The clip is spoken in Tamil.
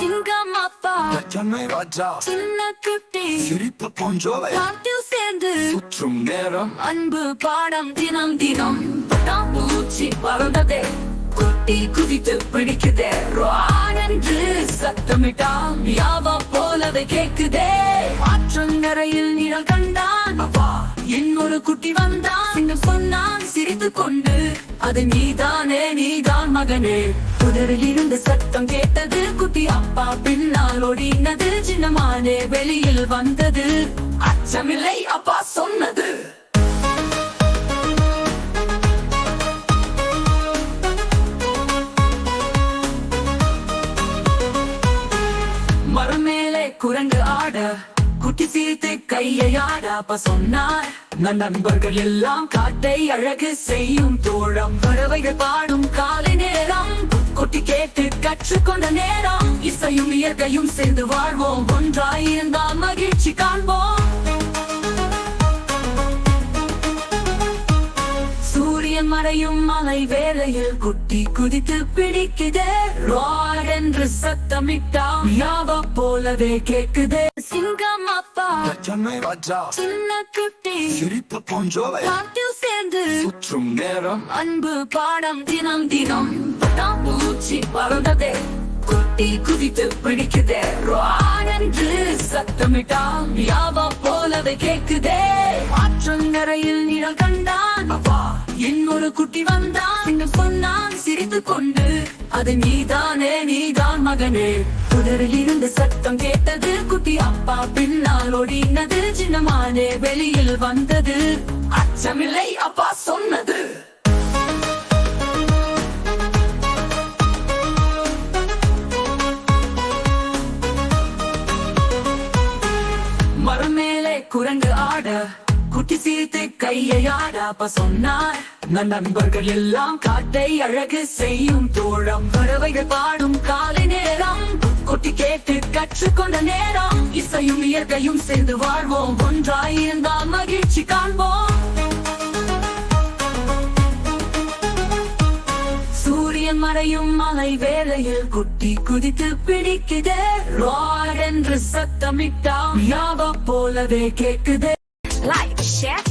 சிங்கம் அப்பா சென்னை ராஜா சின்ன குட்டி சிரிப்பு போன்றவை காட்டில் சேர்ந்து சுற்றும் நேரம் அன்பு பாடம் தினம் தினம் பூச்சி பறந்ததே குட்டி குதித்து பிடிக்குதே என்று சத்தமிட்டான் யாவா போலவே கேக்குதே ஆற்றங்கரையில் நிழல் கண்டான் அப்பா இன்னொரு குட்டி வந்தான் என்று சொன்னான் சிரித்து கொண்டு அது நீதானே நீதான் மகனே புதரில் இருந்து சத்தம் கேட்டது குட்டி அப்பா பின்னால் ஓடினது சின்னமானே வெளியில் வந்தது அச்சமில்லை அப்பா சொன்னது மரமேலே குரங்கு ஆட குட்டி சீர்த்து கையை ஆட அப்ப சொன்னார் நண்பர்கள் எல்லாம் காட்டை அழகு செய்யும் தோழம் பறவைகள் பாடும் காலை நேரம் குட்டி கேட்டு கற்றுக்கொண்ட நேரம் இசையும் இயற்கையும் சேர்ந்து வாழ்வோம் ஒன்றாயிருந்தால் மகிழ்ச்சி காண்போம் சூரியன் மறையும் மலை வேளையில் குட்டி குதித்து பிடிக்குதே என்று சத்தமிட்டான் யாவா போலவே கேக்குதே சிங்கம் அப்பா சென்னை ராஜா சின்ன குட்டி சிரிப்பு போன்றவை காட்டில் சேர்ந்து சுற்றும் நேரம் அன்பு பாடம் தினம் தினம் பூச்சி பறந்ததே குட்டி குதித்து பிடிக்குதே என்று சத்தமிட்டான் யாவா போலவே கேக்குதே ஆற்றங்கரையில் நிழல் கண்டான் அப்பா இன்னொரு குட்டி வந்தான் என்று சொன்னான் சிரித்து கொண்டு அது நீதானே நீதான் மகனே புதரில் இருந்து சத்தம் கேட்டது குட்டி அப்பா பின்னால் ஓடினது சின்னமானே வெளியில் வந்தது அச்சமில்லை அப்பா சொன்னது மரமேலே குரங்கு ஆட குட்டி சீர்த்து கையை ஆட அப்ப சொன்னார் நண்பர்கள் எல்லாம் காட்டை அழகு செய்யும் தோழம் பறவைகள் பாடும் காலை நேரம் குட்டி கேட்டு கற்றுக்கொண்ட நேரம் இசையும் இயற்கையும் சேர்ந்து வாழ்வோம் ஒன்றாயிருந்தால் மகிழ்ச்சி காண்போம் சூரியன் மறையும் மலை வேளையில் குட்டி குதித்து பிடிக்குதே என்று சத்தமிட்டான் யாவா போலவே கேக்குதே. Like, share,